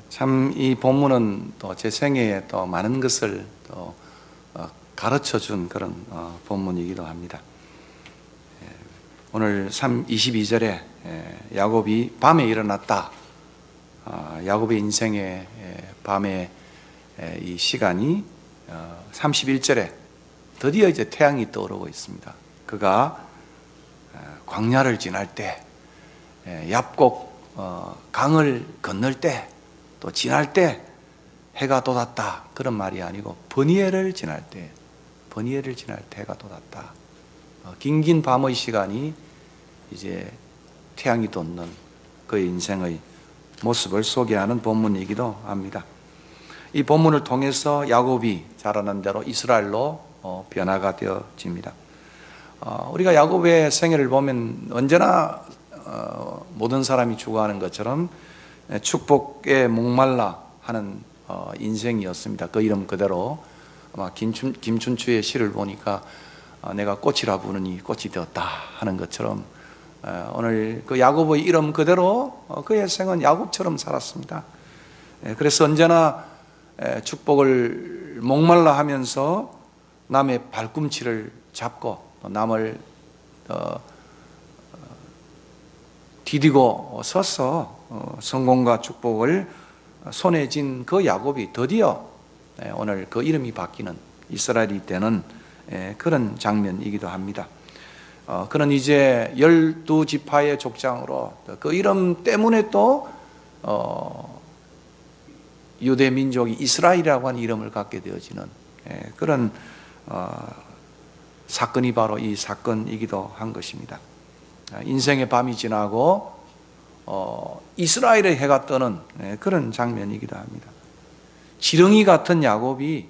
참 이 본문은 또 제 생애에 또 많은 것을 또 가르쳐 준 그런 본문이기도 합니다. 오늘 22절에 야곱이 밤에 일어났다. 야곱의 인생의 밤의 이 시간이 31절에 드디어 이제 태양이 떠오르고 있습니다. 그가 광야를 지날 때, 얍곡 강을 건널 때, 또 지날 때 해가 돋았다. 그런 말이 아니고 버니엘을 지날 때 해가 돋았다. 긴긴 밤의 시간이 이제 태양이 돋는 그의 인생의 모습을 소개하는 본문이기도 합니다. 이 본문을 통해서 야곱이 자라난 대로 이스라엘로 변화가 되어집니다. 우리가 야곱의 생애를 보면 언제나 모든 사람이 추구하는 것처럼 축복에 목말라 하는 인생이었습니다. 그 이름 그대로 아마 김춘추의 시를 보니까 내가 꽃이라 부르니 꽃이 되었다 하는 것처럼 오늘 그 야곱의 이름 그대로 그의 생은 야곱처럼 살았습니다. 그래서 언제나 축복을 목말라 하면서 남의 발꿈치를 잡고 남을 디디고 서서 성공과 축복을 손에 쥔 그 야곱이 드디어 오늘 그 이름이 바뀌는 이스라엘이 되는 그런 장면이기도 합니다. 그는 이제 12지파의 족장으로 그 이름 때문에 또 유대 민족이 이스라엘이라고 하는 이름을 갖게 되어지는 그런 사건이 바로 이 사건이기도 한 것입니다. 인생의 밤이 지나고 이스라엘의 해가 뜨는 그런 장면이기도 합니다. 지렁이 같은 야곱이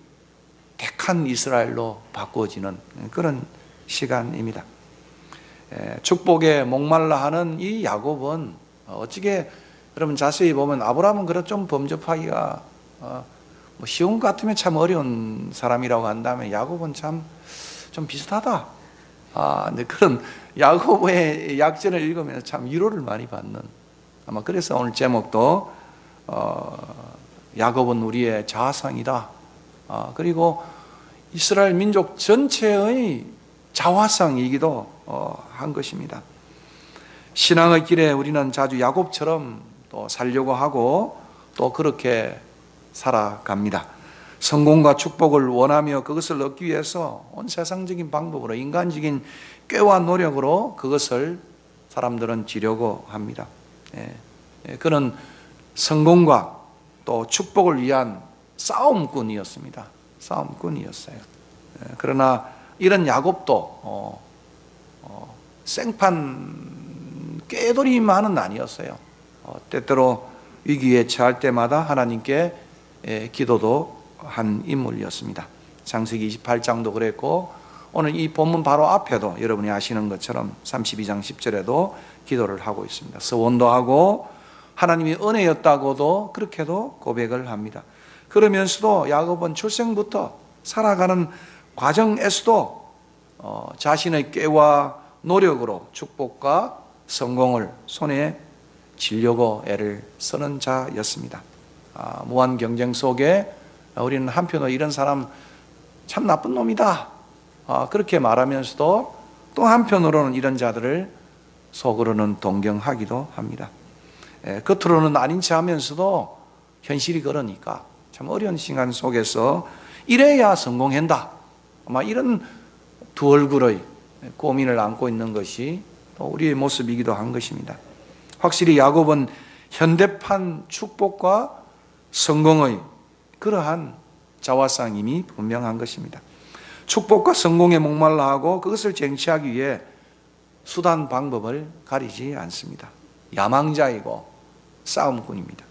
택한 이스라엘로 바꾸어지는 그런 시간입니다. 축복에 목말라 하는 이 야곱은 어떻게 여러분 자세히 보면 아브라함은 그래 좀 범접하기가 쉬운 것 같으면 참 어려운 사람이라고 한다면 야곱은 참 좀 비슷하다. 근데 그런 야곱의 약전을 읽으면 참 위로를 많이 받는, 아마 그래서 오늘 제목도 야곱은 우리의 자화상이다. 그리고 이스라엘 민족 전체의 자화상이기도 한 것입니다. 신앙의 길에 우리는 자주 야곱처럼 또 살려고 하고 또 그렇게 살아갑니다. 성공과 축복을 원하며 그것을 얻기 위해서 온 세상적인 방법으로 인간적인 꾀와 노력으로 그것을 사람들은 지려고 합니다. 그는 성공과 또 축복을 위한 싸움꾼이었습니다. 싸움꾼이었어요. 그러나 이런 야곱도 생판 꾀돌이만은 아니었어요. 때때로 위기에 처할 때마다 하나님께 기도도 한 인물이었습니다. 창세기 28장도 그랬고 오늘 이 본문 바로 앞에도 여러분이 아시는 것처럼 32장 10절에도 기도를 하고 있습니다. 서원도 하고 하나님이 은혜였다고도 그렇게도 고백을 합니다. 그러면서도 야곱은 출생부터 살아가는 과정에서도 자신의 꾀와 노력으로 축복과 성공을 손에 쥐려고 애를 쓰는 자였습니다. 무한 경쟁 속에 우리는 한편으로 이런 사람 참 나쁜 놈이다 그렇게 말하면서도 또 한편으로는 이런 자들을 속으로는 동경하기도 합니다. 겉으로는 아닌 체 하면서도 현실이 그러니까 참 어려운 시간 속에서 이래야 성공한다, 아마 이런 두 얼굴의 고민을 안고 있는 것이 또 우리의 모습이기도 한 것입니다. 확실히 야곱은 현대판 축복과 성공의 그러한 자화상임이 분명한 것입니다. 축복과 성공에 목말라 하고 그것을 쟁취하기 위해 수단 방법을 가리지 않습니다. 야망자이고 싸움꾼입니다.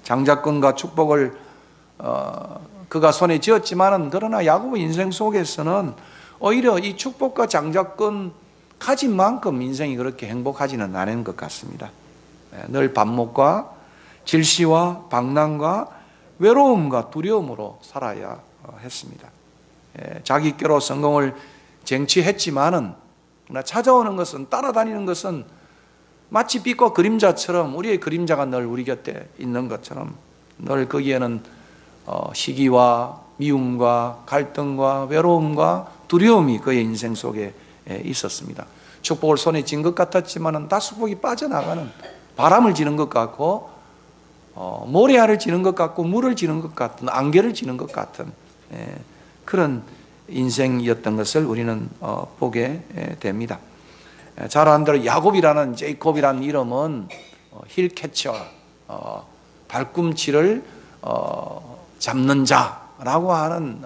장자권과 축복을 그가 손에 쥐었지만은 그러나 야곱의 인생 속에서는 오히려 이 축복과 장자권 가진 만큼 인생이 그렇게 행복하지는 않은 것 같습니다. 늘 반목과 질시와 방랑과 외로움과 두려움으로 살아야 했습니다. 자기 꾀로 성공을 쟁취했지만은 찾아오는 것은, 따라다니는 것은 마치 빛과 그림자처럼 우리의 그림자가 늘 우리 곁에 있는 것처럼 늘 거기에는 시기와 미움과 갈등과 외로움과 두려움이 그의 인생 속에 있었습니다. 축복을 손에 쥔 것 같았지만 다 축복이 빠져나가는, 바람을 지는 것 같고 모래알을 지는 것 같고 물을 지는 것 같은, 안개를 지는 것 같은 그런 인생이었던 것을 우리는 보게 됩니다. 잘 아는 대로 야곱이라는, 제이콥이라는 이름은 힐캐쳐, 발꿈치를 잡는 자라고 하는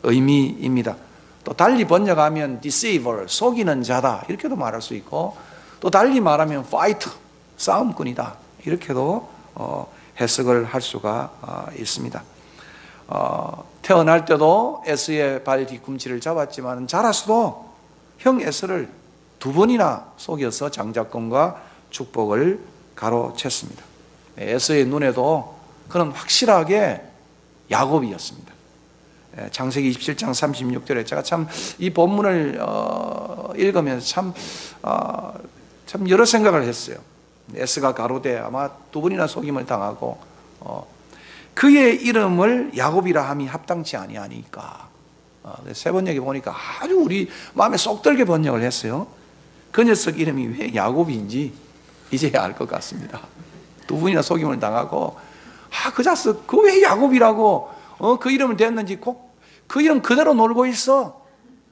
의미입니다. 또 달리 번역하면 deceiver, 속이는 자다 이렇게도 말할 수 있고, 또 달리 말하면 fighter, 싸움꾼이다 이렇게도 해석을 할 수가 있습니다. 태어날 때도 에스의 발 뒤꿈치를 잡았지만 자라서도 형 에스를 2번이나 속여서 장자권과 축복을 가로챘습니다. 에스의 눈에도 그는 확실하게 야곱이었습니다. 창세기 27장 36절에 제가 참 이 본문을 읽으면서 참 여러 생각을 했어요. 에스가 가로되 아마 2번이나 속임을 당하고 그의 이름을 야곱이라 함이 합당치 아니하니까. 세 번역에 보니까 아주 우리 마음에 쏙 들게 번역을 했어요. 그 녀석 이름이 왜 야곱인지 이제야 알 것 같습니다. 2번이나 속임을 당하고 그 자식 그 왜 야곱이라고 그 이름을 댔는지 꼭 그 이름 그대로 놀고 있어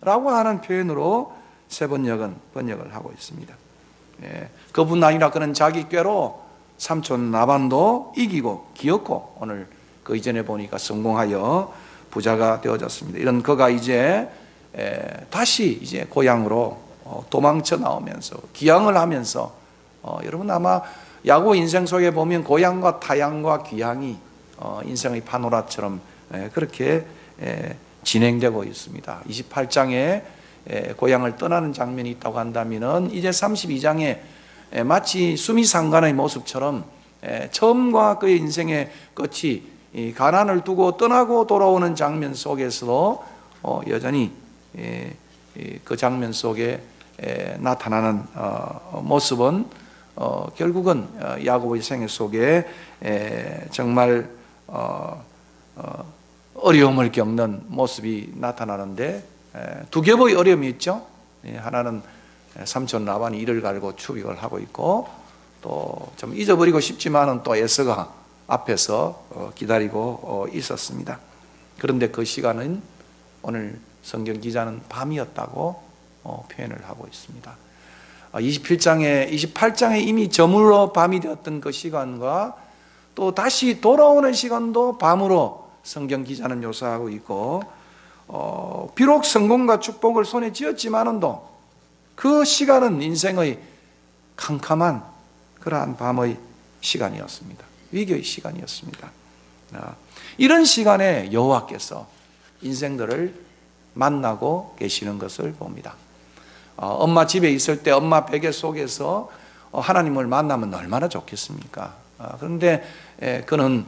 라고 하는 표현으로 세 번역은 번역을 하고 있습니다. 그뿐 아니라 그는 자기 꾀로 삼촌 라반도 이기고 기었고 오늘 그 이전에 보니까 성공하여 부자가 되어졌습니다. 이런 그가 이제 다시 이제 고향으로 도망쳐 나오면서 귀향을 하면서 여러분 아마 야곱 인생 속에 보면 고향과 타향과 귀향이 인생의 파노라처럼 그렇게 진행되고 있습니다. 28장에 고향을 떠나는 장면이 있다고 한다면 이제 32장에 마치 수미상관의 모습처럼 처음과 그의 인생의 끝이 가나안을 두고 떠나고 돌아오는 장면 속에서도 여전히 그 장면 속에 나타나는 모습은 결국은 야곱의 생애 속에 정말 어려움을 겪는 모습이 나타나는데 두 겹의 어려움이 있죠. 하나는 삼촌 라반이 이를 갈고 추격을 하고 있고, 또 좀 잊어버리고 싶지만은 또 에서가 앞에서 기다리고 있었습니다. 그런데 그 시간은 오늘 성경 기자는 밤이었다고 표현을 하고 있습니다. 28장에 이미 저물어 밤이 되었던 그 시간과 또 다시 돌아오는 시간도 밤으로 성경 기자는 묘사하고 있고, 비록 성공과 축복을 손에 쥐었지만은도 그 시간은 인생의 캄캄한 그러한 밤의 시간이었습니다. 위기의 시간이었습니다. 이런 시간에 여호와께서 인생들을 만나고 계시는 것을 봅니다. 엄마 집에 있을 때 엄마 베개 속에서 하나님을 만나면 얼마나 좋겠습니까? 그런데 그는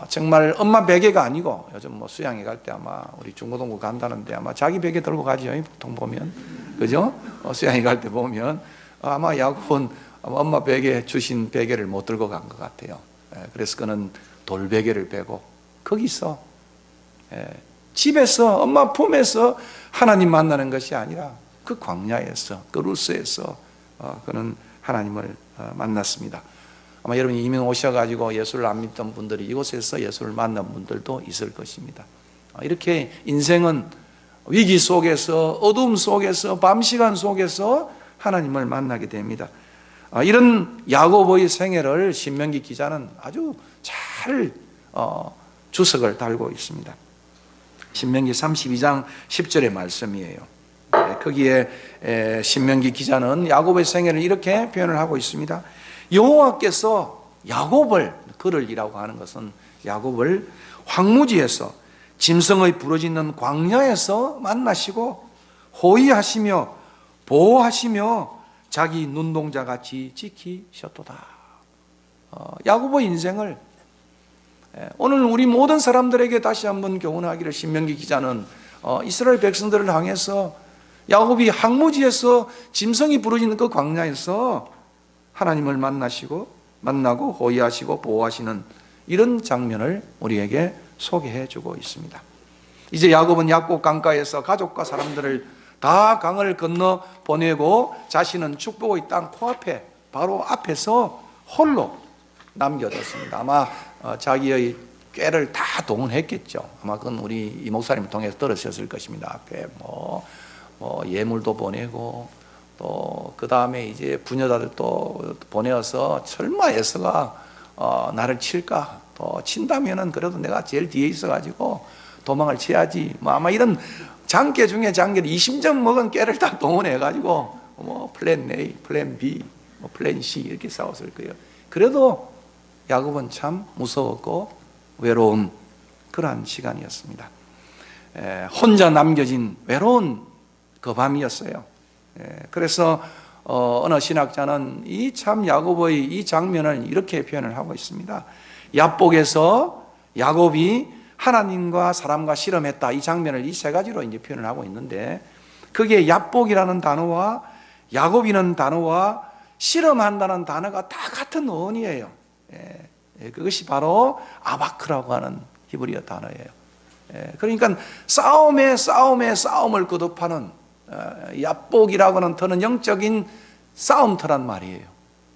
정말 엄마 베개가 아니고, 요즘 뭐 수양회 갈 때 아마 우리 중고등부 간다는데 아마 자기 베개 들고 가죠. 보통 보면, 그죠? 수양회 갈 때 보면 아마 야곱은 엄마 베개 주신 베개를 못 들고 간 것 같아요. 그래서 그는 돌베개를 베고 거기서 집에서 엄마 품에서 하나님 만나는 것이 아니라 그 광야에서, 그 루스에서 그는 하나님을 만났습니다. 아마 여러분이 이민 오셔가지고 예수를 안 믿던 분들이 이곳에서 예수를 만난 분들도 있을 것입니다. 이렇게 인생은 위기 속에서, 어둠 속에서, 밤 시간 속에서 하나님을 만나게 됩니다. 이런 야곱의 생애를 신명기 기자는 아주 잘 주석을 달고 있습니다. 신명기 32장 10절의 말씀이에요. 거기에 신명기 기자는 야곱의 생애를 이렇게 표현을 하고 있습니다. 여호와께서 야곱을, 그를이라고 하는 것은 야곱을 황무지에서 짐승의 부러지는 광야에서 만나시고 호위하시며 보호하시며 자기 눈동자같이 지키셨도다. 야곱의 인생을 오늘 우리 모든 사람들에게 다시 한번 교훈하기를 신명기 기자는 이스라엘 백성들을 향해서 야곱이 황무지에서 짐승이 부러지는 그 광야에서 하나님을 만나고 호위하시고 보호하시는 이런 장면을 우리에게 소개해 주고 있습니다. 이제 야곱은 약복 강가에서 가족과 사람들을 다 강을 건너 보내고 자신은 축복의 땅 코앞에 바로 앞에서 홀로 남겨졌습니다. 아마 자기의 꾀를 다 동원했겠죠. 아마 그건 우리 이 목사님 통해서 들으셨을 것입니다. 앞에 뭐 예물도 보내고 또 그 다음에 이제 부녀자들 또 보내어서 설마 에서가 나를 칠까? 또 친다면은 그래도 내가 제일 뒤에 있어가지고 도망을 치야지. 뭐 아마 이런 장깨 중에 장깨를 20점 먹은 깨를 다 동원해가지고 뭐 플랜 A, 플랜 B, 뭐 플랜 C 이렇게 싸웠을 거예요. 그래도 야곱은 참 무서웠고 외로운 그러한 시간이었습니다. 혼자 남겨진 외로운 그 밤이었어요. 그래서 어느 신학자는 이 참 야곱의 이 장면을 이렇게 표현을 하고 있습니다. 야복에서 야곱이 하나님과 사람과 실험했다. 이 장면을 이 세 가지로 이제 표현을 하고 있는데, 그게 야복이라는 단어와 야곱이라는 단어와 실험한다는 단어가 다 같은 어원이에요. 그것이 바로 아바크라고 하는 히브리어 단어예요. 그러니까 싸움을 거듭하는 야복이라고 하는 터는 영적인 싸움터란 말이에요.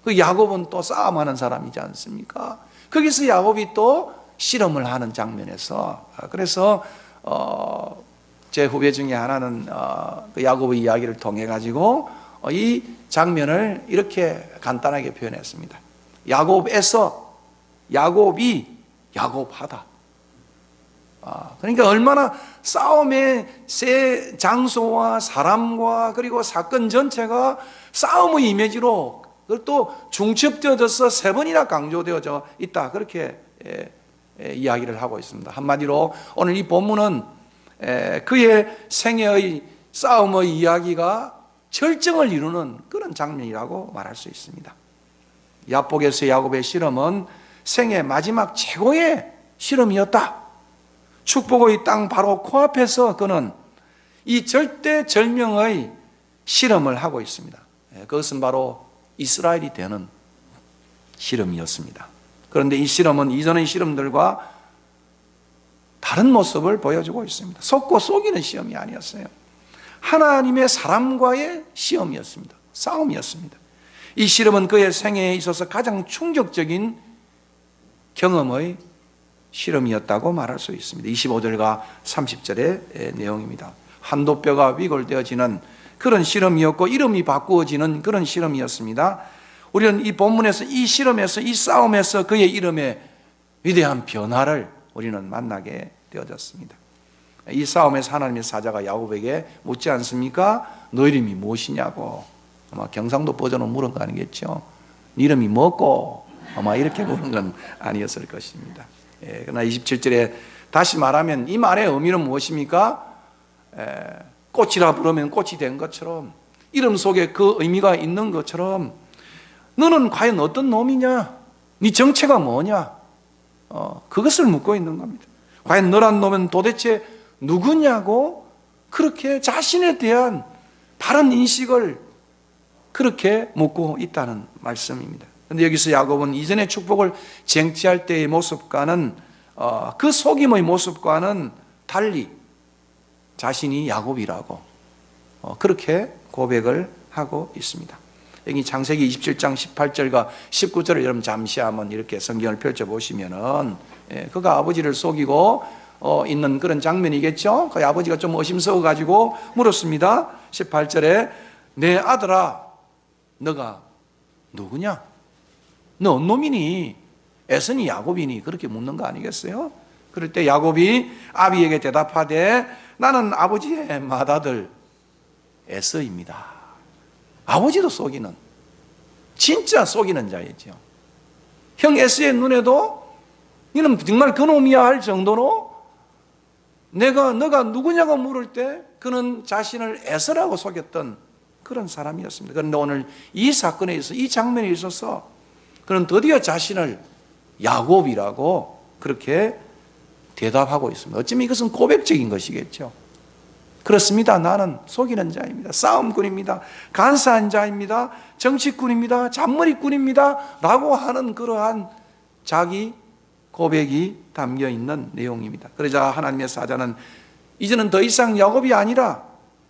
그 야곱은 또 싸움하는 사람이지 않습니까? 거기서 야곱이 또 실험을 하는 장면에서, 그래서 제 후배 중에 하나는 그 야곱의 이야기를 통해 가지고 이 장면을 이렇게 간단하게 표현했습니다. 야곱이 야곱하다. 그러니까 얼마나 싸움의 새 장소와 사람과 그리고 사건 전체가 싸움의 이미지로 또 중첩되어져서 세 번이나 강조되어져 있다. 그렇게 이야기를 하고 있습니다. 한마디로 오늘 이 본문은 그의 생애의 싸움의 이야기가 절정을 이루는 그런 장면이라고 말할 수 있습니다. 야복에서 야곱의 실험은 생애 마지막 최고의 실험이었다. 축복의 땅 바로 코앞에서 그는 이 절대절명의 실험을 하고 있습니다. 그것은 바로 이스라엘이 되는 실험이었습니다. 그런데 이 실험은 이전의 실험들과 다른 모습을 보여주고 있습니다. 속고 속이는 시험이 아니었어요. 하나님의 사람과의 시험이었습니다. 싸움이었습니다. 이 실험은 그의 생애에 있어서 가장 충격적인 경험의 실험이었다고 말할 수 있습니다. 25절과 30절의 내용입니다. 한도뼈가 위골되어지는 그런 실험이었고 이름이 바꾸어지는 그런 실험이었습니다. 우리는 이 본문에서 이 실험에서 이 싸움에서 그의 이름의 위대한 변화를 우리는 만나게 되어졌습니다. 이 싸움에서 하나님의 사자가 야곱에게 묻지 않습니까? 너 이름이 무엇이냐고. 아마 경상도 버전으로 물은 거 아니겠죠? 네 이름이 뭐고? 아마 이렇게 물은 건 아니었을 것입니다. 그러나 27절에 다시 말하면 이 말의 의미는 무엇입니까? 꽃이라 부르면 꽃이 된 것처럼, 이름 속에 그 의미가 있는 것처럼 너는 과연 어떤 놈이냐? 네 정체가 뭐냐? 그것을 묻고 있는 겁니다. 과연 너란 놈은 도대체 누구냐고 그렇게 자신에 대한 바른 인식을 그렇게 묻고 있다는 말씀입니다. 그런데 여기서 야곱은 이전의 축복을 쟁취할 때의 모습과는 그 속임의 모습과는 달리 자신이 야곱이라고 그렇게 고백을 하고 있습니다. 여기 창세기 27장 18절과 19절을 여러분 잠시 한번 이렇게 성경을 펼쳐보시면은 그가 아버지를 속이고 있는 그런 장면이겠죠. 그 아버지가 좀 의심스러워가지고 물었습니다. 18절에 내 아들아 너가 누구냐? 너 어느 놈이니? 에서니 야곱이니? 그렇게 묻는 거 아니겠어요? 그럴 때 야곱이 아비에게 대답하되 나는 아버지의 맏아들 에서입니다. 아버지도 속이는, 진짜 속이는 자이죠. 형 에서의 눈에도 너는 정말 그놈이야 할 정도로 너가 누구냐고 물을 때 그는 자신을 에서라고 속였던 그런 사람이었습니다. 그런데 오늘 이 사건에 있어서, 이 장면에 있어서 그는 드디어 자신을 야곱이라고 그렇게 대답하고 있습니다. 어쩌면 이것은 고백적인 것이겠죠. 그렇습니다. 나는 속이는 자입니다. 싸움꾼입니다. 간사한 자입니다. 정치꾼입니다. 잔머리꾼입니다. 라고 하는 그러한 자기 고백이 담겨 있는 내용입니다. 그러자 하나님의 사자는 이제는 더 이상 야곱이 아니라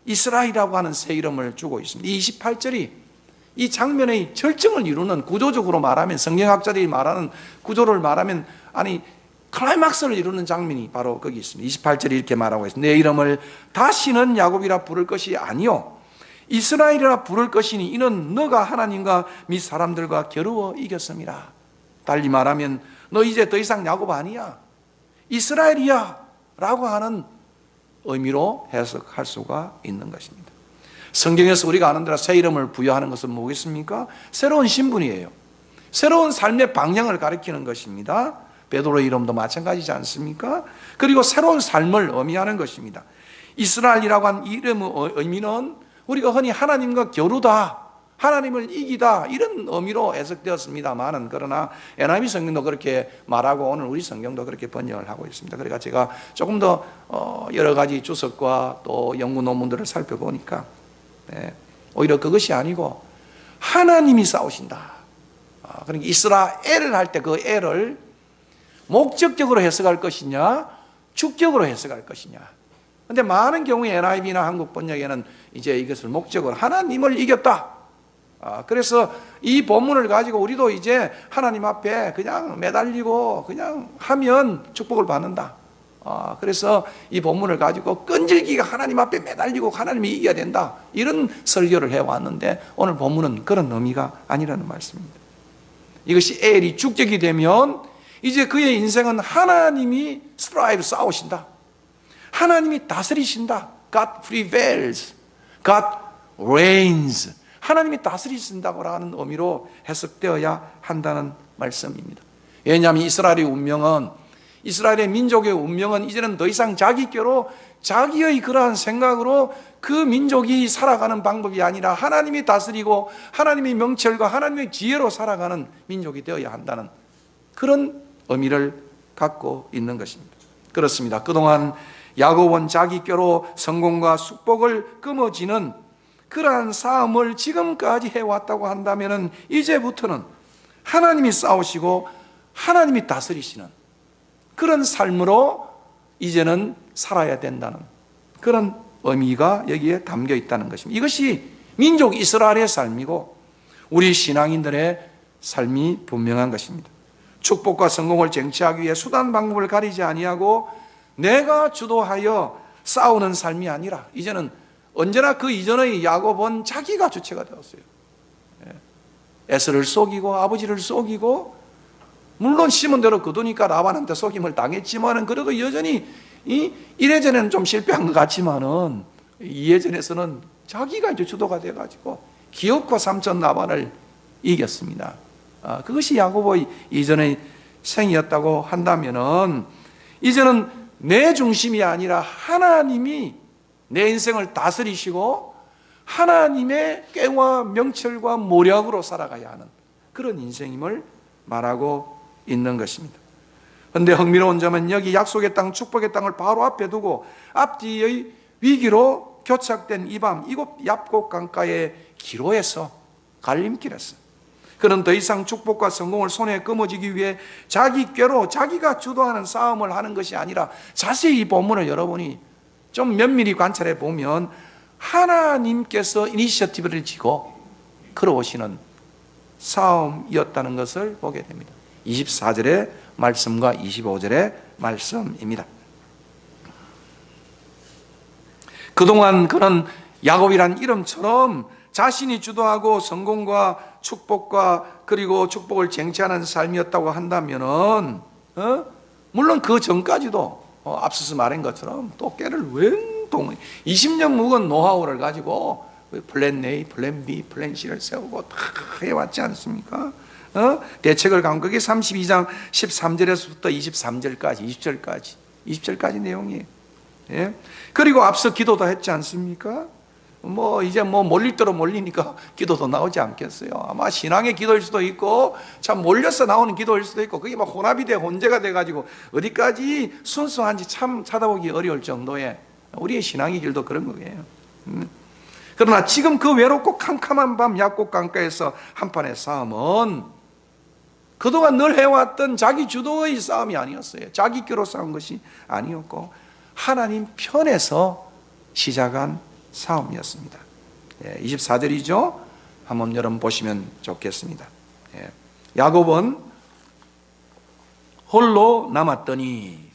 이스라엘이라고 하는 새 이름을 주고 있습니다. 이 28절이 이 장면의 절정을 이루는, 구조적으로 말하면, 성경학자들이 말하는 구조를 말하면, 아니 클라이막스를 이루는 장면이 바로 거기 있습니다. 28절이 이렇게 말하고 있습니다. 내 이름을 다시는 야곱이라 부를 것이 아니요 이스라엘이라 부를 것이니 이는 너가 하나님과 및 사람들과 겨루어 이겼습니다. 달리 말하면 너 이제 더 이상 야곱 아니야, 이스라엘이야 라고 하는 의미로 해석할 수가 있는 것입니다. 성경에서 우리가 아는 대로 새 이름을 부여하는 것은 뭐겠습니까? 새로운 신분이에요. 새로운 삶의 방향을 가리키는 것입니다. 베드로의 이름도 마찬가지지 않습니까? 그리고 새로운 삶을 의미하는 것입니다. 이스라엘이라고 한 이름의 의미는 우리가 흔히 하나님과 겨루다, 하나님을 이기다, 이런 의미로 해석되었습니다만은, 그러나 NIV 성경도 그렇게 말하고 오늘 우리 성경도 그렇게 번역을 하고 있습니다. 그러니까 제가 조금 더 여러 가지 주석과 또 연구 논문들을 살펴보니까 오히려 그것이 아니고 하나님이 싸우신다. 그러니까 이스라엘을 할 때 그 엘을 목적적으로 해석할 것이냐, 주격으로 해석할 것이냐. 그런데 많은 경우에 NIV나 한국 번역에는 이제 이것을 목적으로 하나님을 이겼다. 그래서 이 본문을 가지고 우리도 이제 하나님 앞에 그냥 매달리고 그냥 하면 축복을 받는다. 그래서 이 본문을 가지고 끈질기게 하나님 앞에 매달리고 하나님이 이겨야 된다, 이런 설교를 해왔는데 오늘 본문은 그런 의미가 아니라는 말씀입니다. 이것이 엘이 주격이 되면 이제 그의 인생은 하나님이 스트라이브 싸우신다, 하나님이 다스리신다. God prevails, God reigns. 하나님이 다스리신다고 하는 의미로 해석되어야 한다는 말씀입니다. 왜냐하면 이스라엘의 운명은, 이스라엘의 민족의 운명은 이제는 더 이상 자기께로, 자기의 그러한 생각으로 그 민족이 살아가는 방법이 아니라 하나님이 다스리고 하나님의 명철과 하나님의 지혜로 살아가는 민족이 되어야 한다는 그런 의미를 갖고 있는 것입니다. 그렇습니다. 그동안 야곱은 자기께로 성공과 축복을 끊어지는 그러한 싸움을 지금까지 해왔다고 한다면 이제부터는 하나님이 싸우시고 하나님이 다스리시는 그런 삶으로 이제는 살아야 된다는 그런 의미가 여기에 담겨 있다는 것입니다. 이것이 민족 이스라엘의 삶이고 우리 신앙인들의 삶이 분명한 것입니다. 축복과 성공을 쟁취하기 위해 수단 방법을 가리지 아니하고 내가 주도하여 싸우는 삶이 아니라 이제는 언제나 그 이전의 야곱은 자기가 주체가 되었어요. 에서를 속이고 아버지를 속이고, 물론 심은 대로 거두니까 라반한테 속임을 당했지만은 그래도 여전히 이래전에는 좀 실패한 것 같지만은 이해전에서는 자기가 이제 주도가 돼가지고 기업과 삼촌 라반을 이겼습니다. 그것이 야곱의 이전의 생이었다고 한다면은 이제는 내 중심이 아니라 하나님이 내 인생을 다스리시고 하나님의 꾀와 명철과 모략으로 살아가야 하는 그런 인생임을 말하고 있는 것입니다. 그런데 흥미로운 점은 여기 약속의 땅, 축복의 땅을 바로 앞에 두고 앞뒤의 위기로 교착된 이 밤, 이곳 얍곡 강가의 기로에서 갈림길에서 그는 더 이상 축복과 성공을 손에 거머쥐기 위해 자기 꾀로 자기가 주도하는 싸움을 하는 것이 아니라 자세히 이 본문을 여러분이 좀 면밀히 관찰해 보면 하나님께서 이니셔티브를 쥐고 걸어오시는 싸움이었다는 것을 보게 됩니다. 24절의 말씀과 25절의 말씀입니다. 그동안 그는 야곱이란 이름처럼 자신이 주도하고 성공과 축복과 그리고 축복을 쟁취하는 삶이었다고 한다면은 물론 그 전까지도 앞서서 말한 것처럼 또 깨를 웬동 20년 묵은 노하우를 가지고 플랜 A, 플랜 B, 플랜 C를 세우고 다 해왔지 않습니까? 대책을 강국이 32장 13절에서부터 23절까지 20절까지 내용이에요. 예? 그리고 앞서 기도도 했지 않습니까? 이제 몰릴 대로 몰리니까 기도도 나오지 않겠어요. 아마 신앙의 기도일 수도 있고 참 몰려서 나오는 기도일 수도 있고 그게 막 혼합이 돼 혼재가 돼가지고 어디까지 순수한지 참 찾아보기 어려울 정도의 우리의 신앙의 길도 그런 거예요. 그러나 지금 그 외롭고 캄캄한 밤 약곡 강가에서 한판의 싸움은 그동안 늘 해왔던 자기 주도의 싸움이 아니었어요. 자기 께로 싸운 것이 아니었고 하나님 편에서 시작한 싸움이었습니다. 24절이죠. 한번 여러분 보시면 좋겠습니다. 야곱은 홀로 남았더니,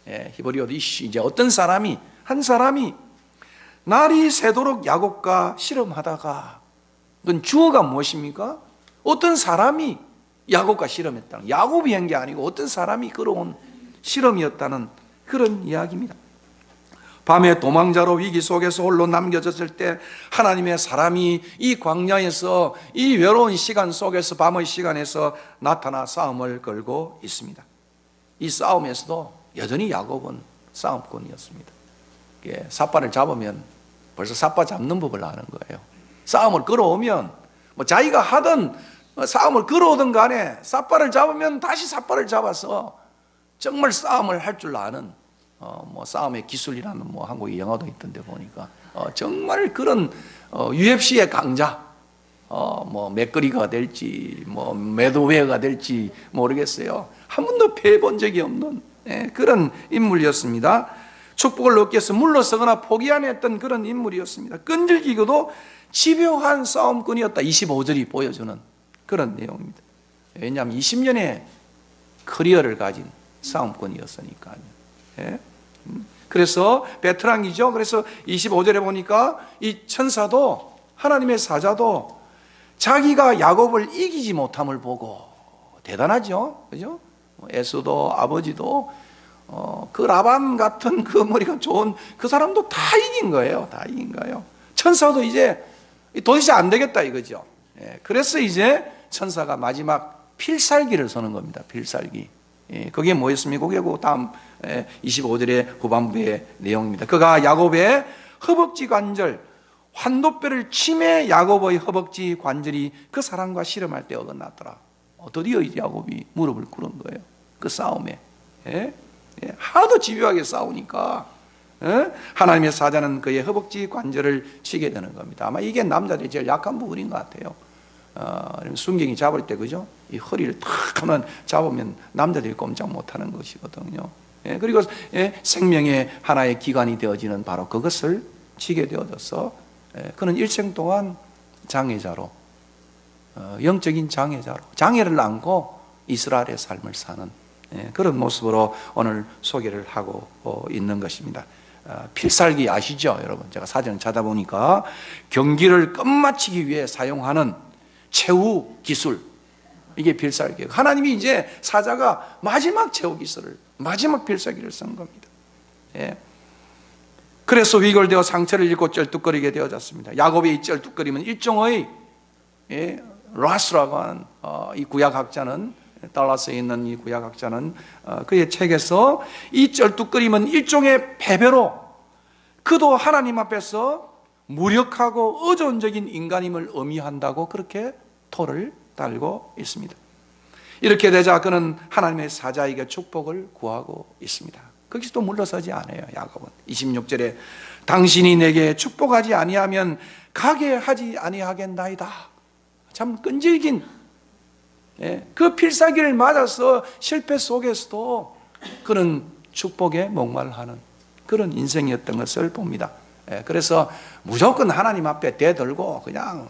히브리어도 이제 어떤 사람이, 한 사람이 날이 새도록 야곱과 씨름하다가, 그건 주어가 무엇입니까? 어떤 사람이 야곱과 씨름했다는, 야곱이 한 게 아니고 어떤 사람이 끌어온 씨름이었다는 그런 이야기입니다. 밤에 도망자로 위기 속에서 홀로 남겨졌을 때 하나님의 사람이 이 광야에서, 이 외로운 시간 속에서, 밤의 시간에서 나타나 싸움을 걸고 있습니다. 이 싸움에서도 여전히 야곱은 싸움꾼이었습니다. 삿발을 잡으면 벌써 삿발 잡는 법을 아는 거예요. 싸움을 끌어오면 뭐 자기가 하든 싸움을 끌어오든 간에 삿발을 잡으면 다시 삿발을 잡아서 정말 싸움을 할 줄 아는, 뭐 싸움의 기술이라는 뭐 한국의 영화도 있던데 보니까 정말 그런 UFC의 강자, 뭐 맥거리가 될지 뭐 매도웨어가 될지 모르겠어요. 한 번도 패본 적이 없는 그런 인물이었습니다. 축복을 얻기 위해서 물러서거나 포기 안 했던 그런 인물이었습니다. 끈질기고도 집요한 싸움꾼이었다, 25절이 보여주는 그런 내용입니다. 왜냐하면 20년의 커리어를 가진 싸움꾼이었으니까요. 그래서 베테랑이죠. 그래서 25절에 보니까 이 천사도, 하나님의 사자도 자기가 야곱을 이기지 못함을 보고, 대단하죠, 그죠? 에서도 아버지도 그 라반 같은 그 머리가 좋은 그 사람도 다 이긴 거예요. 다 이긴 거예요. 천사도 이제 도대체 안 되겠다 이거죠. 그래서 이제 천사가 마지막 필살기를 서는 겁니다. 필살기. 그게 뭐였습니까? 그게 그 다음 25절의 후반부의 내용입니다. 그가 야곱의 허벅지 관절, 환도뼈를 치매 야곱의 허벅지 관절이 그 사람과 씨름할 때 어긋났더라. 드디어 야곱이 무릎을 꿇은 거예요. 그 싸움에. 하도 집요하게 싸우니까 하나님의 사자는 그의 허벅지 관절을 치게 되는 겁니다. 아마 이게 남자들이 제일 약한 부분인 것 같아요. 순경이 잡을 때, 그죠? 이 허리를 탁 하면 잡으면 남자들이 꼼짝 못하는 것이거든요. 그리고 생명의 하나의 기관이 되어지는 바로 그것을 치게 되어져서 그는 일생 동안 장애자로, 영적인 장애자로, 장애를 안고 이스라엘의 삶을 사는 그런 모습으로 오늘 소개를 하고 있는 것입니다. 필살기 아시죠, 여러분? 제가 사전을 찾아보니까 경기를 끝마치기 위해 사용하는 최후 기술, 이게 필살기예요. 하나님이 이제 사자가 마지막 최후 기술을, 마지막 필살기를 쓴 겁니다. 그래서 위골되어 상처를 입고 쩔뚝거리게 되어졌습니다. 야곱의 이 쩔뚝거림은 일종의 라스라고 하는 이 구약학자는, 달라스에 있는 이 구약학자는 그의 책에서 이 쩔뚝거림은 일종의 패배로 그도 하나님 앞에서 무력하고 의존적인 인간임을 의미한다고 그렇게 토를 달고 있습니다. 이렇게 되자 그는 하나님의 사자에게 축복을 구하고 있습니다. 거기서 물러서지 않아요. 야곱은 26절에 당신이 내게 축복하지 아니하면 가게 하지 아니하겠나이다. 참 끈질긴 그 필살기를 맞아서 실패 속에서도 그는 축복에 목말하는 그런 인생이었던 것을 봅니다. 그래서 무조건 하나님 앞에 대들고 그냥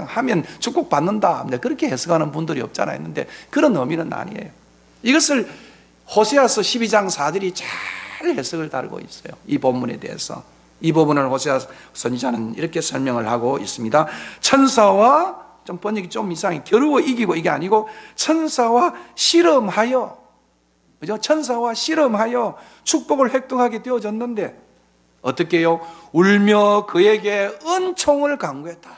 하면 축복받는다, 그렇게 해석하는 분들이 없잖아요. 했는데 그런 의미는 아니에요. 이것을 호세아서 12장 4절이 잘 해석을 다루고 있어요. 이 본문에 대해서. 이 부분을 호세아 선지자는 이렇게 설명을 하고 있습니다. 천사와, 좀 번역이 좀 이상해, 겨루어 이기고 이게 아니고 천사와 씨름하여, 그죠? 천사와 씨름하여 축복을 획득하게 되어졌는데 어떻게 해요? 울며 그에게 은총을 간구했다.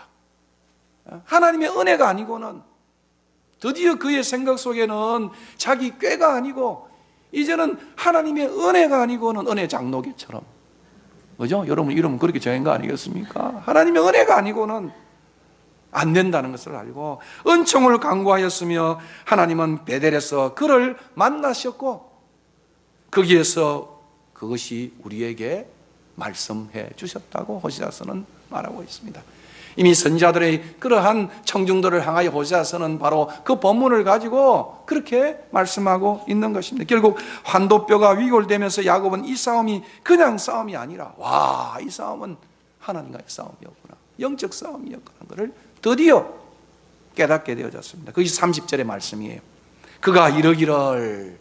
하나님의 은혜가 아니고는, 드디어 그의 생각 속에는 자기 꾀가 아니고 이제는 하나님의 은혜가 아니고는 은혜 장로교처럼, 그죠? 여러분 이러면 그렇게 정한 거 아니겠습니까? 하나님의 은혜가 아니고는 안 된다는 것을 알고 은총을 간구하였으며 하나님은 베델에서 그를 만나셨고 거기에서 그것이 우리에게 말씀해 주셨다고 호세아서는 말하고 있습니다. 이미 선지자들의 그러한 청중들을 향하여 호세아서는 바로 그 본문을 가지고 그렇게 말씀하고 있는 것입니다. 결국 환도뼈가 위골되면서 야곱은 이 싸움이 그냥 싸움이 아니라, 와, 이 싸움은 하나님과의 싸움이었구나, 영적 싸움이었구나, 그를 드디어 깨닫게 되어졌습니다. 그것이 30절의 말씀이에요. 그가 이러기를,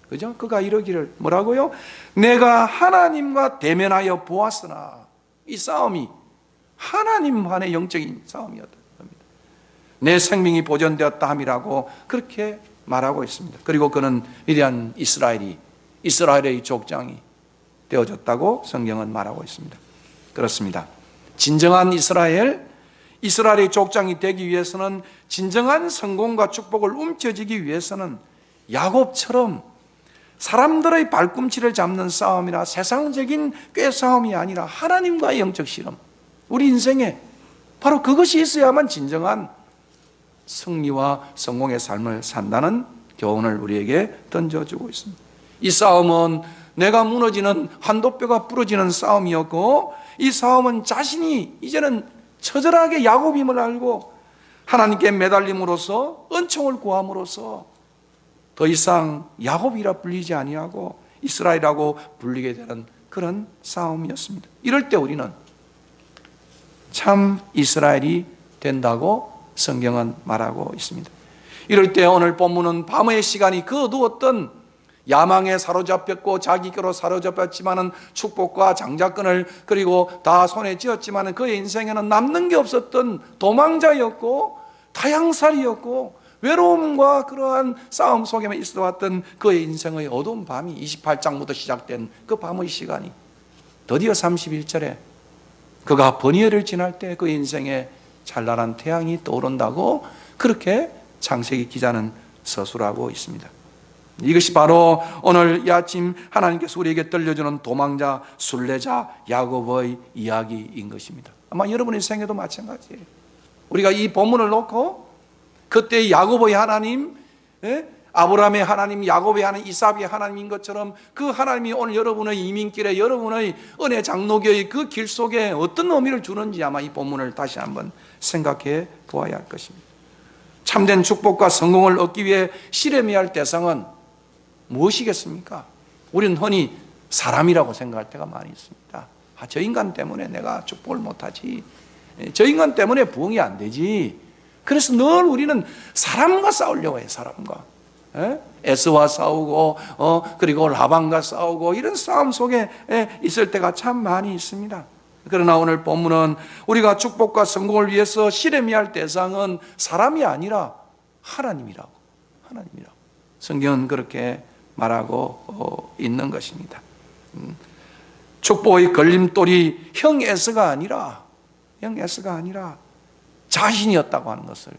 그죠? 그가 이러기를 뭐라고요? 내가 하나님과 대면하여 보았으나, 이 싸움이 하나님만의 영적인 싸움이었던 겁니다. 내 생명이 보존되었다 함이라고 그렇게 말하고 있습니다. 그리고 그는 위대한 이스라엘의 족장이 되어졌다고 성경은 말하고 있습니다. 그렇습니다. 진정한 이스라엘의 족장이 되기 위해서는, 진정한 성공과 축복을 움켜쥐기 위해서는 야곱처럼 사람들의 발꿈치를 잡는 싸움이나 세상적인 꾀싸움이 아니라 하나님과의 영적 실험, 우리 인생에 바로 그것이 있어야만 진정한 승리와 성공의 삶을 산다는 교훈을 우리에게 던져주고 있습니다. 이 싸움은 내가 무너지는, 환도뼈가 부러지는 싸움이었고, 이 싸움은 자신이 이제는 처절하게 야곱임을 알고 하나님께 매달림으로써 은총을 구함으로써 더 이상 야곱이라 불리지 아니하고 이스라엘이라고 불리게 되는 그런 싸움이었습니다. 이럴 때 우리는 참 이스라엘이 된다고 성경은 말하고 있습니다. 이럴 때 오늘 본문은 밤의 시간이 그 어두웠던 야망에 사로잡혔고 자기께로 사로잡혔지만은 축복과 장자권을 그리고 다 손에 쥐었지만은 그의 인생에는 남는 게 없었던 도망자였고 타향살이였고 외로움과 그러한 싸움 속에만 있어왔던 그의 인생의 어두운 밤이 28장부터 시작된 그 밤의 시간이 드디어 31절에 그가 번이엘을 지날 때 그 인생에 찬란한 태양이 떠오른다고 그렇게 창세기 기자는 서술하고 있습니다. 이것이 바로 오늘 이 아침 하나님께서 우리에게 들려주는 도망자, 순례자 야곱의 이야기인 것입니다. 아마 여러분의 생애도 마찬가지예요. 우리가 이 본문을 놓고 그때 야곱의 하나님, 아브라함의 하나님, 야곱의 하나님, 이삭의 하나님인 것처럼 그 하나님이 오늘 여러분의 이민길에, 여러분의 은혜 장로교의 그 길 속에 어떤 의미를 주는지 아마 이 본문을 다시 한번 생각해 보아야 할 것입니다. 참된 축복과 성공을 얻기 위해 실험해야 할 대상은 무엇이겠습니까? 우리는 흔히 사람이라고 생각할 때가 많이 있습니다. 저 인간 때문에 내가 축복을 못하지, 저 인간 때문에 부흥이 안 되지. 그래서 늘 우리는 사람과 싸우려고 해요. 사람과 에스와 싸우고 그리고 라반과 싸우고 이런 싸움 속에 있을 때가 참 많이 있습니다. 그러나 오늘 본문은 우리가 축복과 성공을 위해서 실험해야 할 대상은 사람이 아니라 하나님이라고 성경은 그렇게 말하고 있는 것입니다. 축복의 걸림돌이 형 에스가 아니라 자신이었다고 하는 것을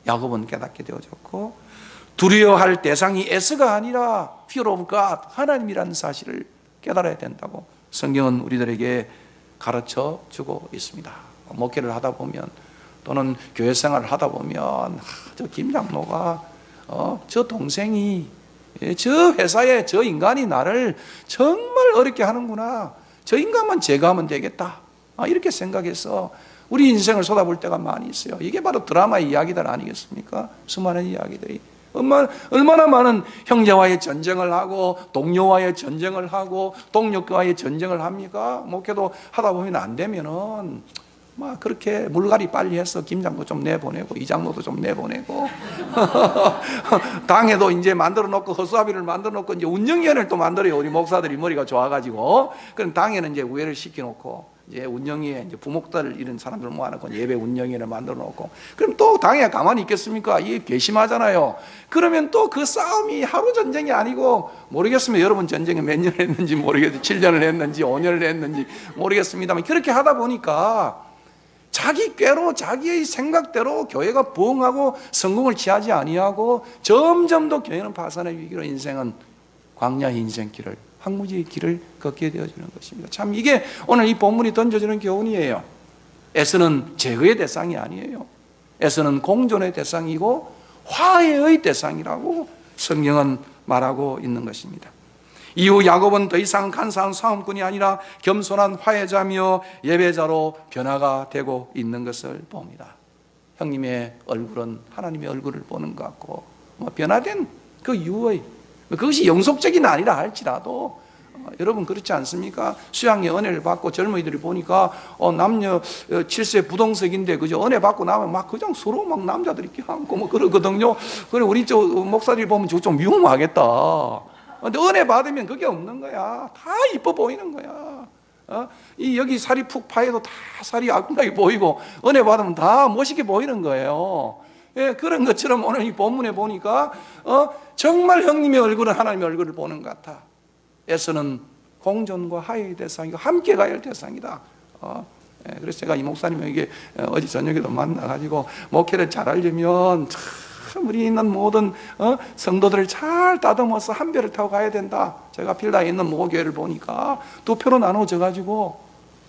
야곱은 깨닫게 되어졌고, 두려워할 대상이 에스가 아니라 fear of God, 하나님이라는 사실을 깨달아야 된다고 성경은 우리들에게 가르쳐 주고 있습니다. 목회를 하다 보면 또는 교회 생활을 하다 보면 저 김장로가 저 동생이 저 회사에 저 인간이 나를 정말 어렵게 하는구나, 저 인간만 제거하면 되겠다, 이렇게 생각해서 우리 인생을 쏟아볼 때가 많이 있어요. 이게 바로 드라마의 이야기들 아니겠습니까? 수많은 이야기들이 얼마나 많은 형제와의 전쟁을 하고 동료와의 전쟁을 하고 동력과의 전쟁을 합니까? 목회도 하다 보면 안 되면은 막 그렇게 물갈이 빨리 해서 김장도 좀 내보내고 이장로도 좀 내보내고 당에도 이제 만들어 놓고 허수아비를 만들어 놓고 이제 운영위원회를 또 만들어요. 우리 목사들이 머리가 좋아가지고. 그럼 당에는 이제 우회를 시켜놓고 이제 운영위에 이제 부목들 이런 사람들 모아놓고 예배 운영위를 만들어 놓고, 그럼 또 당에 가만히 있겠습니까? 이게 괘씸하잖아요. 그러면 또 그 싸움이 하루 전쟁이 아니고, 모르겠습니다. 여러분 전쟁에 몇 년을 했는지 모르겠어요. 7년을 했는지 5년을 했는지 모르겠습니다만, 그렇게 하다 보니까 자기 꾀로 자기의 생각대로 교회가 부흥하고 성공을 취하지 아니하고 점점 더 교회는 파산의 위기로 인생은 광야의 인생길을, 황무지의 길을 걷게 되어지는 것입니다. 참 이게 오늘 이 본문이 던져주는 교훈이에요. 에서는 제거의 대상이 아니에요. 에서는 공존의 대상이고 화해의 대상이라고 성경은 말하고 있는 것입니다. 이후 야곱은 더 이상 간사한 싸움꾼이 아니라 겸손한 화해자며 예배자로 변화가 되고 있는 것을 봅니다. 형님의 얼굴은 하나님의 얼굴을 보는 것 같고, 변화된 그 이유의, 그것이 영속적인 아니라 할지라도 여러분 그렇지 않습니까? 수양의 은혜를 받고 젊은이들이 보니까 남녀 7세 부동석인데 그죠? 은혜 받고 나면 막 그냥 서로 막 남자들이 껴안고 뭐 그러거든요. 그래 우리 저 목사들이 보면 좀 위험하겠다. 근데 은혜 받으면 그게 없는 거야. 다 이뻐 보이는 거야. 이 여기 살이 푹 파여도 다 살이 아름답게 보이고 은혜 받으면 다 멋있게 보이는 거예요. 예, 그런 것처럼 오늘 이 본문에 보니까 정말 형님의 얼굴은 하나님의 얼굴을 보는 것 같아. 에서는 공존과 화해의 대상이고 함께 가야 할 대상이다. 그래서 제가 이 목사님에게 어제 저녁에도 만나가지고 목회를 잘하려면 참 우리 있는 모든 성도들을 잘 다듬어서 한 배를 타고 가야 된다. 제가 필다에 있는 모교회를 보니까 두 표로 나눠져 가지고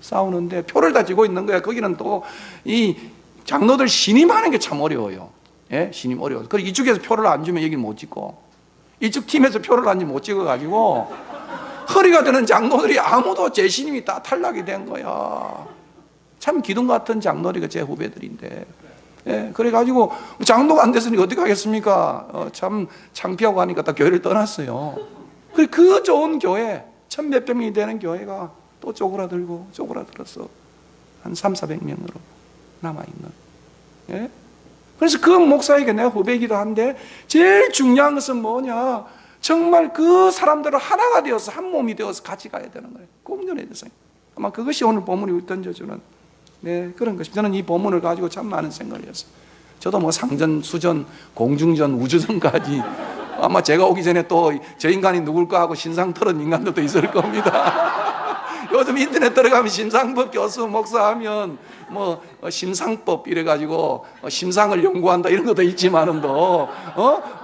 싸우는데 표를 다 쥐고 있는 거야. 거기는 또 이 장로들 신임하는 게 참 어려워요. 예? 신임 어려워요. 그리고 이쪽에서 표를 안 주면 여기 못 찍고 이쪽 팀에서 표를 안 주면 못 찍어가지고 허리가 되는 장로들이 아무도 제 신임이 다 탈락이 된 거야. 참 기둥 같은 장로리가 제 후배들인데, 예, 그래가지고 장로가 안 됐으니 어떻게 하겠습니까? 참 창피하고 하니까 다 교회를 떠났어요. 그 좋은 교회, 1,000몇백 명이 되는 교회가 또 쪼그라들어서 한 300~400명으로 남아있는. 예? 그래서 그 목사에게 내가 후배이기도 한데 제일 중요한 것은 뭐냐? 정말 그 사람들을 하나가 되어서 한 몸이 되어서 같이 가야 되는 거예요. 공존의 대상. 아마 그것이 오늘 본문이 던져주는 그런 것입니다. 저는 이 본문을 가지고 참 많은 생각을 했어요. 저도 뭐 상전, 수전, 공중전, 우주전까지 아마 제가 오기 전에 또 저 인간이 누굴까 하고 신상 털은 인간들도 있을 겁니다. 요즘 인터넷 들어가면 심상법 교수 목사하면 뭐 심상법 이래가지고 심상을 연구한다 이런 것도 있지만은도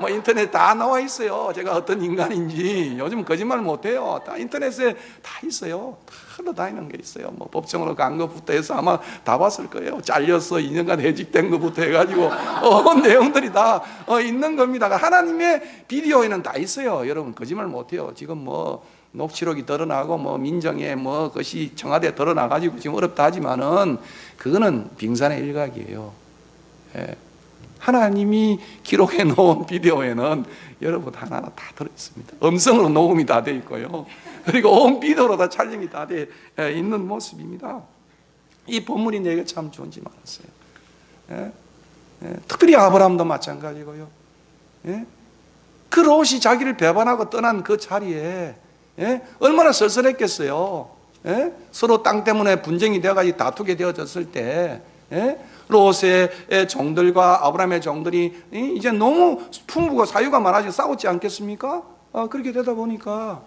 뭐 인터넷 다 나와 있어요. 제가 어떤 인간인지 요즘 거짓말 못해요. 다 인터넷에 다 있어요. 다 다니는 게 있어요. 뭐 법정으로 간 것부터 해서 아마 다 봤을 거예요. 잘려서 2년간 해직된 것부터 해가지고 내용들이 다 있는 겁니다. 하나님의 비디오에는 다 있어요. 여러분 거짓말 못해요. 지금 뭐 녹취록이 드러나고 뭐 민정에 뭐 그것이 청와대에 드러나가지고 지금 어렵다 하지만은 그거는 빙산의 일각이에요. 예. 하나님이 기록해 놓은 비디오에는 여러분 하나하나 다 들어있습니다. 음성으로 녹음이 다 돼 있고요. 그리고 온 비디오로 다 촬영이 다 돼 있는 모습입니다. 이 본문이 내게 참 좋은지 많았어요. 예. 예. 특별히 아브라함도 마찬가지고요. 예. 그 롯이 자기를 배반하고 떠난 그 자리에 예? 얼마나 쓸쓸했겠어요. 예? 서로 땅 때문에 분쟁이 되어가지고 다투게 되어졌을 때 예? 롯의 종들과 아브라함의 종들이 이제 너무 풍부고 사유가 많아지고 싸웠지 않겠습니까? 그렇게 되다 보니까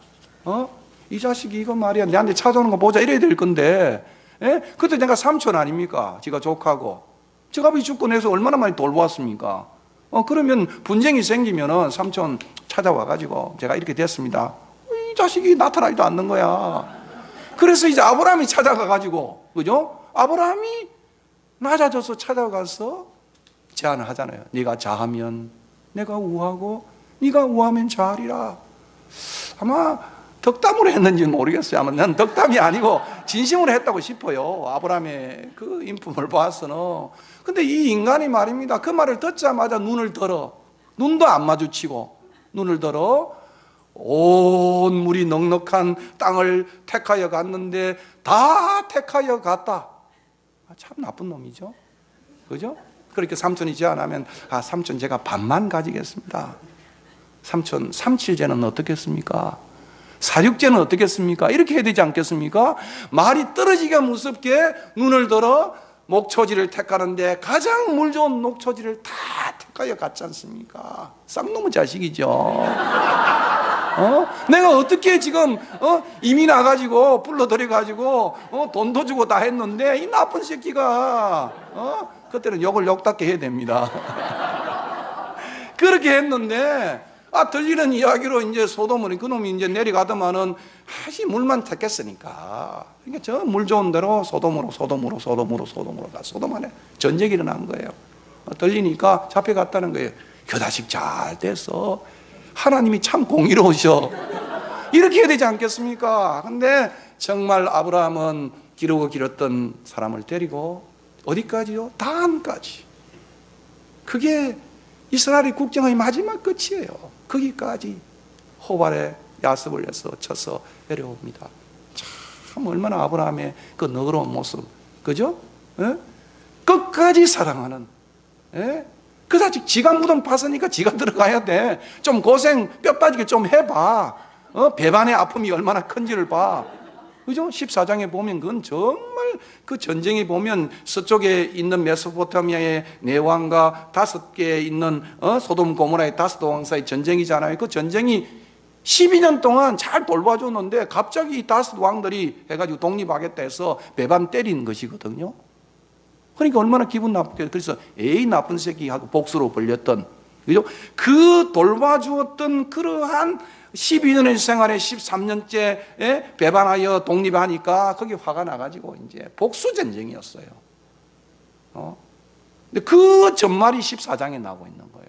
이 자식이 이거 말이야 내한테 찾아오는 거 보자 이래야 될 건데 예? 그때 내가 삼촌 아닙니까? 지가 조카고 제가 이 죽고 내서 얼마나 많이 돌보았습니까? 그러면 분쟁이 생기면은 삼촌 찾아와가지고 제가 이렇게 됐습니다. 이 자식이 나타나지도 않는 거야. 그래서 이제 아브라함이 찾아가가지고, 그죠? 아브라함이 낮아져서 찾아가서 제안을 하잖아요. 네가 자하면 내가 우하고, 네가 우하면 자하리라. 아마 덕담으로 했는지는 모르겠어요. 아마 난 덕담이 아니고 진심으로 했다고 싶어요. 아브라함의 그 인품을 봐서는. 근데 이 인간이 말입니다. 그 말을 듣자마자 눈을 들어. 눈도 안 마주치고 눈을 들어. 온 물이 넉넉한 땅을 택하여 갔는데 다 택하여 갔다. 참 나쁜 놈이죠. 그죠? 그렇게 삼촌이 제안하면 삼촌 제가 반만 가지겠습니다. 삼촌 삼칠제는 어떻겠습니까? 사육제는 어떻겠습니까? 이렇게 해야 되지 않겠습니까? 말이 떨어지기가 무섭게 눈을 들어 목초지를 택하는데 가장 물 좋은 목초지를 다 택하여 갔지 않습니까? 쌍놈의 자식이죠. 내가 어떻게 지금 이미 나가지고 불러들여가지고 돈도 주고 다 했는데 이 나쁜 새끼가 그때는 욕을 욕답게 해야 됩니다. 그렇게 했는데 들리는 이야기로 이제 소돔은 그놈이 이제 내려가더만은 물만 택했으니까 그러니까 저 물 좋은 대로 소돔으로 가 소돔 안에 전쟁이 일어난 거예요. 들리니까 잡혀갔다는 거예요. 그 자식 잘 됐어. 하나님이 참 공의로우셔. 이렇게 해야 되지 않겠습니까? 근데 정말 아브라함은 기르고 기렀던 사람을 데리고 어디까지요? 단까지. 그게 이스라엘의 국정의 마지막 끝이에요. 거기까지 호발에 야습을 해서 쳐서 내려옵니다. 참 얼마나 아브라함의 그 너그러운 모습, 그죠? 예? 끝까지 사랑하는. 예? 그다지 지가 무덤 봤으니까 지가 들어가야 돼. 좀 고생 뼈 빠지게 좀 해봐. 배반의 아픔이 얼마나 큰지를 봐. 그죠? 14장에 보면 그건 정말 그 전쟁에 보면 서쪽에 있는 메소포타미아의 네 왕과 5개 있는 소돔 고모라의 5 왕사의 전쟁이잖아요. 그 전쟁이 12년 동안 잘 돌봐줬는데 갑자기 이 5 왕들이 해가지고 독립하겠다 해서 배반 때린 것이거든요. 그러니까 얼마나 기분 나쁘겠어요. 그래서 에이 나쁜 새끼하고 복수로 벌렸던, 그죠? 그 돌봐주었던 그러한 12년의 생활에 13년째 배반하여 독립하니까 거기 화가 나가지고 이제 복수전쟁이었어요. 근데 그 전말이 14장에 나오고 있는 거예요.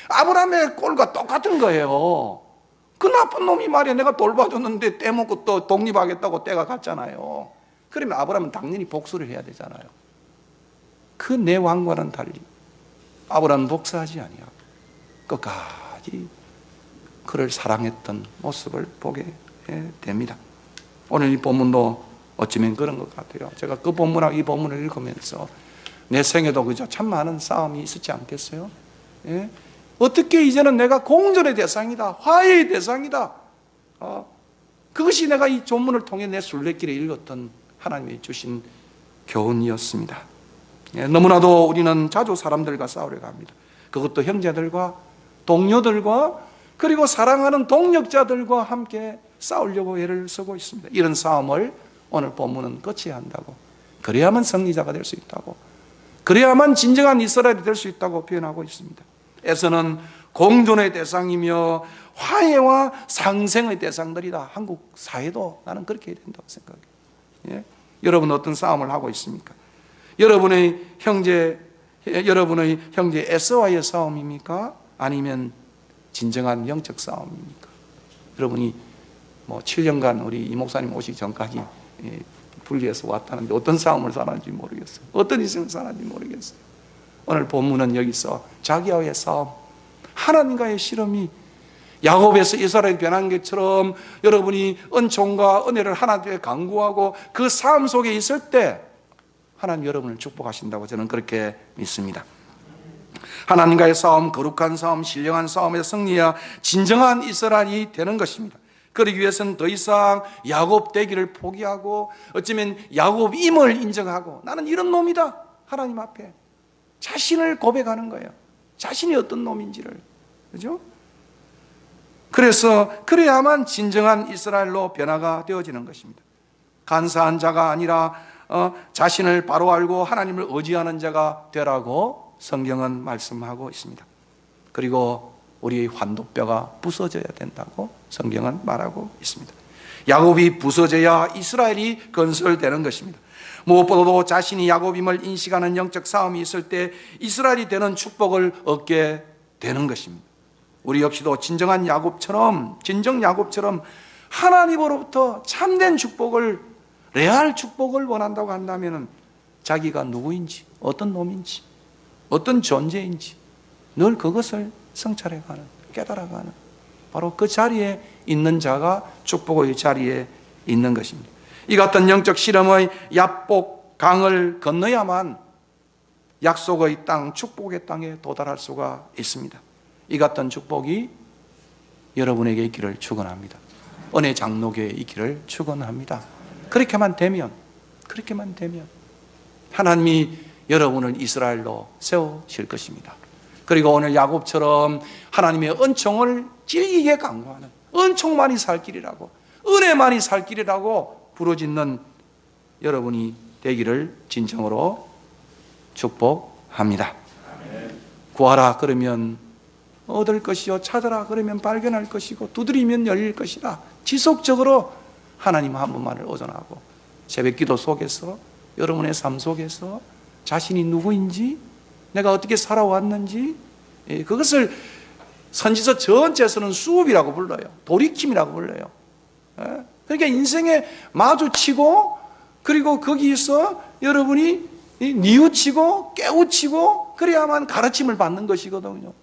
아브라함의 꼴과 똑같은 거예요. 그 나쁜 놈이 말이야, 내가 돌봐줬는데 떼먹고 또 독립하겠다고 때가 갔잖아요. 그러면 아브라함은 당연히 복수를 해야 되잖아요. 그 내 왕과는 달리 아브라함은 복수하지 아니하고 끝까지 그를 사랑했던 모습을 보게 됩니다. 오늘 이 본문도 어쩌면 그런 것 같아요. 제가 그 본문하고 이 본문을 읽으면서 내 생에도 그저 참 많은 싸움이 있었지 않겠어요? 예? 어떻게 이제는 내가 공존의 대상이다, 화해의 대상이다. 그것이 내가 이 본문을 통해 내 순례길에 읽었던 하나님이 주신 교훈이었습니다. 예, 너무나도 우리는 자주 사람들과 싸우려 합니다. 그것도 형제들과 동료들과 그리고 사랑하는 동력자들과 함께 싸우려고 애를 쓰고 있습니다. 이런 싸움을 오늘 본문은 끝이야 한다고, 그래야만 승리자가 될 수 있다고, 그래야만 진정한 이스라엘이 될 수 있다고 표현하고 있습니다. 에서는 공존의 대상이며 화해와 상생의 대상들이다. 한국 사회도 나는 그렇게 해야 된다고 생각해요. 예? 여러분 어떤 싸움을 하고 있습니까? 여러분의 형제 에서와의 싸움입니까? 아니면 진정한 영적 싸움입니까? 여러분이 7년간 우리 이 목사님 오시기 전까지 분리해서 왔다는데 어떤 싸움을 살았는지 모르겠어요. 어떤 인생을 살았는지 모르겠어요. 오늘 본문은 여기서 자기와의 싸움, 하나님과의 씨름이 야곱에서 이스라엘이 변한 것처럼 여러분이 은총과 은혜를 하나님께 간구하고 그 싸움 속에 있을 때 하나님 여러분을 축복하신다고 저는 그렇게 믿습니다. 하나님과의 싸움, 거룩한 싸움, 신령한 싸움에서 승리해야 진정한 이스라엘이 되는 것입니다. 그러기 위해서는 더 이상 야곱 되기를 포기하고 어쩌면 야곱임을 인정하고 나는 이런 놈이다, 하나님 앞에 자신을 고백하는 거예요. 자신이 어떤 놈인지를. 그죠? 그래서 그래야만 진정한 이스라엘로 변화가 되어지는 것입니다. 간사한 자가 아니라 자신을 바로 알고 하나님을 의지하는 자가 되라고 성경은 말씀하고 있습니다. 그리고 우리의 환도뼈가 부서져야 된다고 성경은 말하고 있습니다. 야곱이 부서져야 이스라엘이 건설되는 것입니다. 무엇보다도 자신이 야곱임을 인식하는 영적 싸움이 있을 때 이스라엘이 되는 축복을 얻게 되는 것입니다. 우리 역시도 진정 야곱처럼 하나님으로부터 참된 축복을, 레알 축복을 원한다고 한다면 자기가 누구인지, 어떤 놈인지, 어떤 존재인지 늘 그것을 성찰해가는, 깨달아가는 바로 그 자리에 있는 자가 축복의 자리에 있는 것입니다. 이 같은 영적 실험의 야복 강을 건너야만 약속의 땅, 축복의 땅에 도달할 수가 있습니다. 이 같은 축복이 여러분에게 있기를 축원합니다. 은혜 장로교회에 있기를 축원합니다. 그렇게만 되면 하나님이 여러분을 이스라엘로 세우실 것입니다. 그리고 오늘 야곱처럼 하나님의 은총을 질기게 강구하는, 은총만이 살 길이라고, 은혜만이 살 길이라고 부르짖는 여러분이 되기를 진정으로 축복합니다. 구하라 그러면 얻을 것이요, 찾아라 그러면 발견할 것이고, 두드리면 열릴 것이라. 지속적으로 하나님 한 분만을 의존하고 새벽 기도 속에서, 여러분의 삶 속에서 자신이 누구인지, 내가 어떻게 살아왔는지, 그것을 선지서 전체에서는 수업이라고 불러요. 돌이킴이라고 불러요. 그러니까 인생에 마주치고 그리고 거기서 여러분이 뉘우치고 깨우치고 그래야만 가르침을 받는 것이거든요.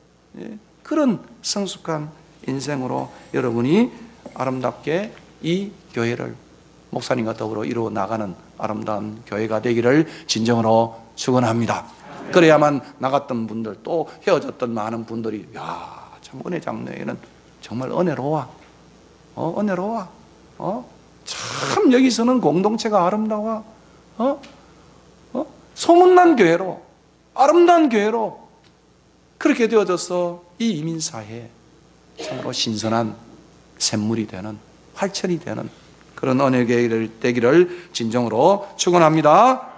그런 성숙한 인생으로 여러분이 아름답게 이 교회를 목사님과 더불어 이루어 나가는 아름다운 교회가 되기를 진정으로 축원합니다. 그래야만 나갔던 분들 또 헤어졌던 많은 분들이 야, 참 은혜 장로에는 정말 은혜로워. 은혜로워. 참 여기서는 공동체가 아름다워. 소문난 교회로, 아름다운 교회로 그렇게 되어져서 이 이민사회에 참으로 신선한 샘물이 되는, 활천이 되는 그런 은혜 교회를 되기를 진정으로 축원합니다.